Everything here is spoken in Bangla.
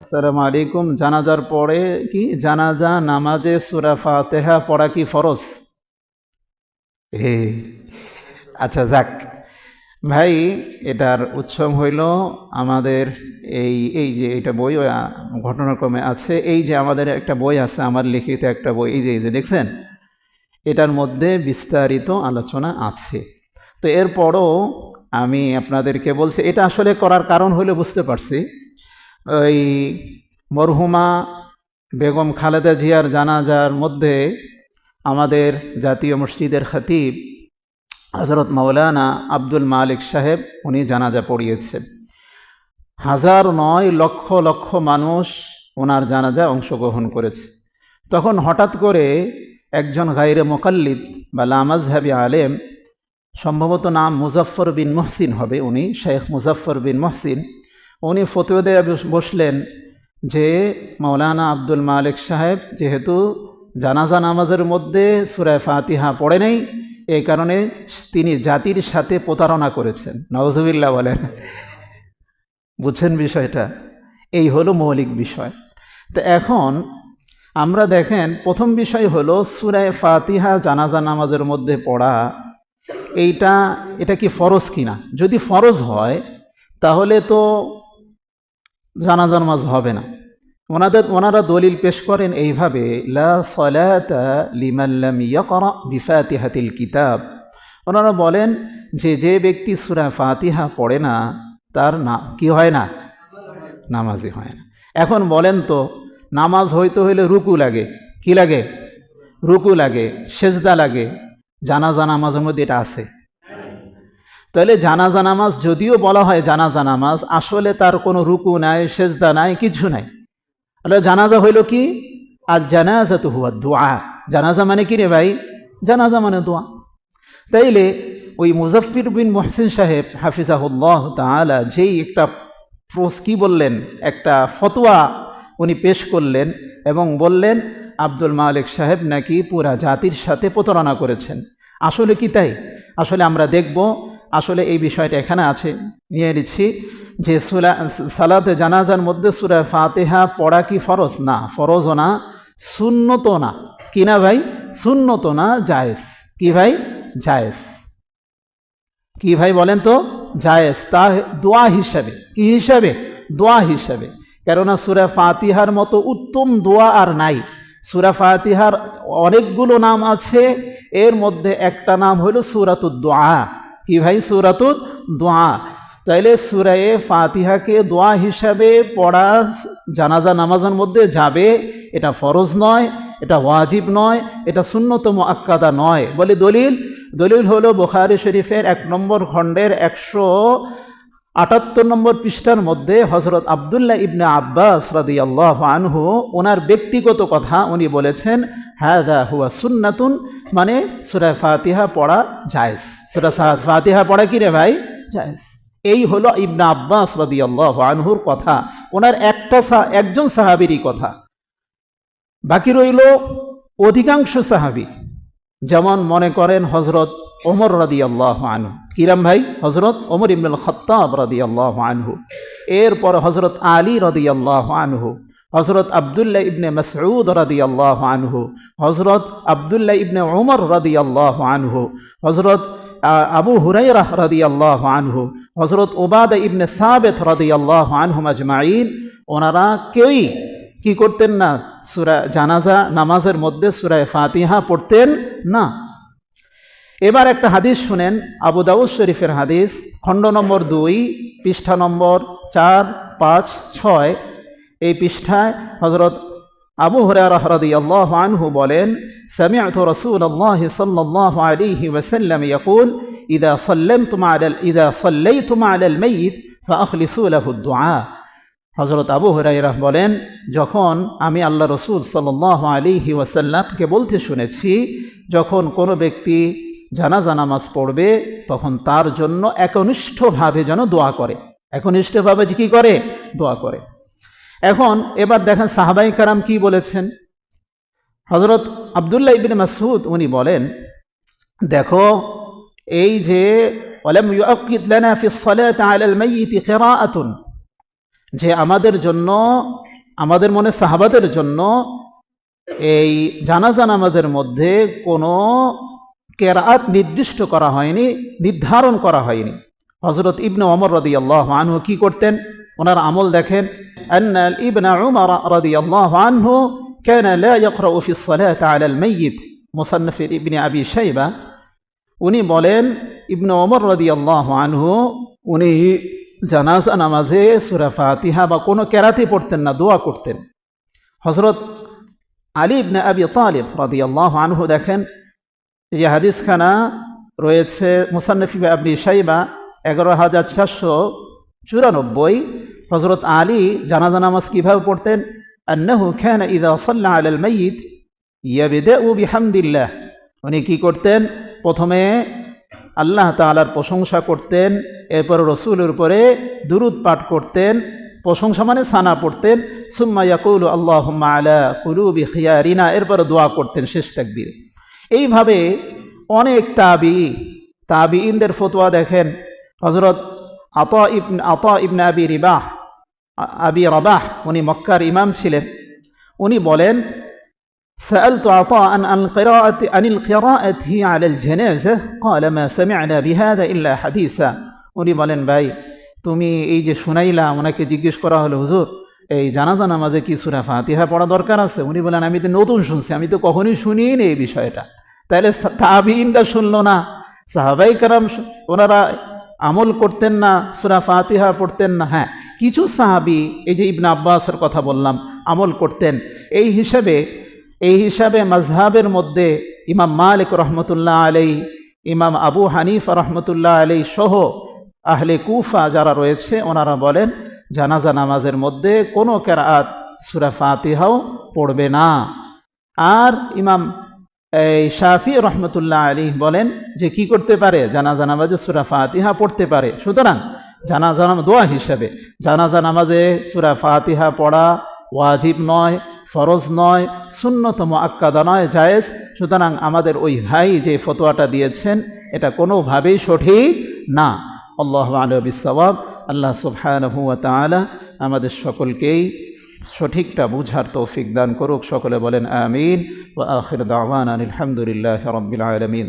আসসালামু আলাইকুম। জানাজার পরে কি জানাজা নামাজে সূরা ফাতিহা পড়া কি ফরজ? হে, আচ্ছা যাক ভাই, এটার উৎসব হইল আমাদের এই এই যে এটা বই ঘটনাক্রমে আছে। এই যে আমাদের একটা বই আছে, আমার লিখিত একটা বই, এই যে দেখছেন, এটার মধ্যে বিস্তারিত আলোচনা আছে। তো এরপরও আমি আপনাদেরকে বলছি, এটা আসলে করার কারণ হলে বুঝতে পারছি। ওই মরহুমা বেগম খালেদা জিয়ার জানাজার মধ্যে আমাদের জাতীয় মসজিদের খতিব হজরত মাওলানা আব্দুল মালিক সাহেব উনি জানাজা পড়িয়েছেন। হাজার নয়, লক্ষ লক্ষ মানুষ ওনার জানাজায় অংশগ্রহণ করেছে। তখন হঠাৎ করে একজন গায়রে মুকাল্লিদ বা লামাজহাবি আলেম, সম্ভবত নাম মুজাফফর বিন মহসিন হবে, উনি শেখ মুজাফফর বিন মহসিন, উনি ফতোয়া দিয়ে বসলেন যে মাওলানা আব্দুল মালিক সাহেব যেহেতু জানাজা নামাজের মধ্যে সূরা ফাতিহা পড়ে নেই, এই কারণে তিনি জাতির সাথে প্রতারণা করেছেন। নাউজুবিল্লাহ বলেন। বুঝছেন বিষয়টা? এই হলো মৌলিক বিষয়। তো এখন আমরা দেখেন, প্রথম বিষয় হলো সূরা ফাতিহা জানাজা নামাজের মধ্যে পড়া, এটা কি ফরজ কিনা। যদি ফরজ হয় তাহলে তো জানাজা নামাজ হবে না। ওনারা দলিল পেশ করেন এইভাবে, লা সালাতা লিমান লাম ইয়াকরা বিফাতিহাতিল কিতাব। ওনারা বলেন যে ব্যক্তি সূরা ফাতিহা পড়ে না তার কি হয় না, নামাজই হয় না। এখন বলেন তো, নামাজ হইতে হইলে রুকু লাগে, কি লাগে, রুকু লাগে, সেজদা লাগে। জানাজা নামাজের মধ্যে এটা আছে? তাহলে জানাজা নামাজ যদিও বলা হয় জানাজা নামাজ, আসলে তার কোনো রুকু নাই, সেজদা নাই, কিছু নাই। তাহলে জানাজা হইল কি? আর জানাজা তো হুয়া দোয়া। জানাজা মানে কি রে ভাই? জানাজা মানে দোয়া। তাইলে ওই মুজাফফর বিন মহসিন সাহেব হাফিজাহুল্লাহ তাআলা যেই একটা কি বললেন, একটা ফতোয়া উনি পেশ করলেন এবং বললেন আব্দুল মালিক সাহেব নাকি পুরা জাতির সাথে প্রতারণা করেছেন। আসলে কি তাই? আসলে আমরা দেখব। আসলে এই বিষয়টা এখানে আছে, নিয়ে নিচ্ছি যে সালাতে জানাজার মধ্যে সূরা ফাতিহা পড়া কি ফরজ? না, ফরজও না, সুন্নতও না। কি না ভাই? সুন্নতও না, জায়েজ। কি ভাই? জায়েজ। কি ভাই বলেন তো? জায়েজ। তা দোয়া হিসাবে। কি হিসাবে? দোয়া হিসাবে। কেননা সূরা ফাতিহার মতো উত্তম দোয়া আর নাই। সূরা ফাতিহার অনেকগুলো নাম আছে, এর মধ্যে একটা নাম হলো সূরাতুদ দোয়া। কি ভাই? সূরাতুদ দোয়া। তাইলে সূরা ফাতিহাকে দোয়া হিসাবে পড়া জানাজা নামাজের মধ্যে যাবে, এটা ফরজ নয়, এটা ওয়াজিব নয়, এটা সুন্নত মুআক্কাদা নয়। বলে দলিল হলো বুখারী শরীফের 1 নম্বর খণ্ডের 178 নম্বর পৃষ্ঠার মধ্যে হযরত আব্দুল্লাহ ইবনে আব্বাস রাদিয়াল্লাহু আনহু ওনার ব্যক্তিগত কথা উনি বলেছেন, হাযা হুয়া সুন্নাতুন, মানে সূরা ফাতিহা পড়া জায়েজ। সূরা ফাতিহা পড়া কি রে ভাই? জায়েজ। এই হলো ইবনে আব্বাস রাদিয়াল্লাহু আনহুর কথা, ওনার একজন সাহাবীরই কথা। বাকি রইল অধিকাংশ সাহাবী, যেমন মনে করেন হযরত ওমর রাদিয়াল্লাহু আনহু। কিরাম ভাই? হযরত ওমর ইবনুল খাত্তাব রাদিয়াল্লাহু আনহু, এরপর হযরত আলী রাদিয়াল্লাহু আনহু, হযরত আব্দুল্লাহ ইবনে মাসউদ রাদিয়াল্লাহু আনহু, হযরত আব্দুল্লাহ ইবনে উমর রাদিয়াল্লাহু আনহু, হযরত আবু হুরায়রা রাদিয়াল্লাহু আনহু, হযরত উবাদা ইবনে সাবিত রাদিয়াল্লাহু আনহুম আজমাইন। ওনারা কেউই কি করতেন না? সূরা জানাজা নামাজের মধ্যে সূরা ফাতিহা পড়তেন না। এবার একটা হাদিস শুনেন, আবু দাউদ শরীফের হাদিস, খণ্ড নম্বর 2, পৃষ্ঠা নম্বর 4, 5, 6। এই পৃষ্ঠায় হযরত আবু হুরায়রা রাদিয়াল্লাহু আনহু বলেন, সামি'তু রাসূলুল্লাহ সাল্লাল্লাহু আলাইহি ওয়াসাল্লাম ইয়াকুল, ইযা সাল্লাইতুম আলাল মাইয়িত ফাআখলিসু লাহু দুআ। হযরত আবু হুরায়রা বলেন, যখন আমি আল্লাহ রাসূল সাল্লাল্লাহু আলাইহি ওয়াসাল্লামকে বলতে শুনেছি, যখন কোনো ব্যক্তি জানাজা নামাজ পড়বে তখন তার জন্য একনিষ্ঠভাবে যেন দোয়া করে। একনিষ্ঠভাবে কি করে? দোয়া করে। এখন এবার দেখেন সাহাবায়ে কেরাম কি বলেছেন। হযরত আব্দুল্লাহ ইবনে মাসউদ উনি বলেন, দেখো এই যে ওয়ালাম ইউআক্কিদ লানা ফিস সালাতি আলাল মাইয়িত কিরাআতুন, যে আমাদের জন্য আমাদের মনে সাহাবাদের জন্য এই জানাজা নামাজের মধ্যে কোনো কেরাত নির্দিষ্ট করা হয়নি, নির্ধারণ করা হয়নি। হযরত ইবনে ওমর রাদিয়াল্লাহু আনহু কি করতেন, ওনার আমল দেখেন। আন্না ইবনে উমর রাদিয়াল্লাহু আনহু কানা লা ইয়াকরাউ ফি সসালাতি আলাল মাইয়িত, মুসান্নাফ ইবনে আবি শাইবা, উনি বলেন ইবনে ওমর রাদিয়াল্লাহু আনহু উনি জানাজা নামাজে সূরা ফাতিহা বা কোনো কেরাতি পড়তেন না, দোয়া করতেন। হযরত আলী ইবনে আবি তালিব রাদিয়াল্লাহু আনহু দেখেন, এই হাদিসখানা রয়েছে মুসান্নাফ ইবনে আবি শাইবা 11494। হযরত আলী জানাজা নামাজ কিভাবে পড়তেন, আন্নাহু কানা ইযা সাল্লা আলাল মাইয়িত ইয়াবদাউ বিহামদিল্লাহ, উনি কি করতেন, প্রথমে আল্লাহ তাআলার প্রশংসা করতেন, এরপর রসুলের উপরে দুরুদ পাঠ করতেন, প্রশংসা মানে সানা পড়তেন, সুম্মা ইয়াকুলু আল্লাহুম্মা আলা কুলুবি খিয়ারিনা, এরপর দোয়া করতেন শেষ তাকবীরে। এইভাবে অনেক তাবিঈনদের ফতোয়া দেখেন। হযরত আতা ইবনে আবি রাবাহ, উনি মক্কার ইমাম ছিলেন, উনি বলেন সাআলতু আতাআন আনিল কিরাআতি আলাল জানাযা ক্বালা মা সামি'না বিহাযা ইল্লা হাদিসা। উনি বলেন, ভাই তুমি এই যে শুনাইলা, ওনাকে জিজ্ঞেস করা হলো, হুজুর এই জানাজা নামাজে কি সূরা ফাতিহা পড়া দরকার আছে? উনি বলেন, আমি তো নতুন শুনছি, আমি তো কখনোই শুনিই নি এই বিষয়টা। তাহলে তাবিঈনরা শুনলো না, সাহাবায়ে কেরাম ওনারা আমল করতেন না, সূরা ফাতিহা পড়তেন না? হ্যাঁ, কিছু সাহাবী, এই যে ইবনে আব্বাসের কথা বললাম, আমল করতেন। এই হিসাবে মাযহাবের মধ্যে ইমাম মালিক রহমতুল্লাহ আলাইহি, ইমাম আবু হানিফা রহমতুল্লাহ আলাইহি সহ আহলে কুফা যারা রয়েছে, ওনারা বলেন জানাজা নামাজের মধ্যে কোনো কেরাত সূরা ফাতিহাও পড়বে না। আর ইমাম শাফি রহমতুল্লাহ আলাইহি বলেন যে কি করতে পারে, জানাজা নামাজে সূরা ফাতিহা পড়তে পারে। সুতরাং জানাজা দোয়া হিসাবে জানাজা নামাজে সূরা ফাতিহা পড়া ওয়াজিব নয়, ফরজ নয়, সুন্নত মুআক্কাদা নয়, জায়েজ। সুতরাং আমাদের ওই ভাই যে ফতোয়াটা দিয়েছেন এটা কোনোভাবেই সঠিক না। আল্লাহু আ'লামু বিস-সাওয়াব। আল্লাহ সুবহানাহু ওয়া তাআলা আমাদের সকলকেই সঠিকটা বুঝার তৌফিক দান করুক। সকলে বলেন আমিন। ওয়া আখির দাওয়ানা আলহামদুলিল্লাহি রাব্বিল আলামিন।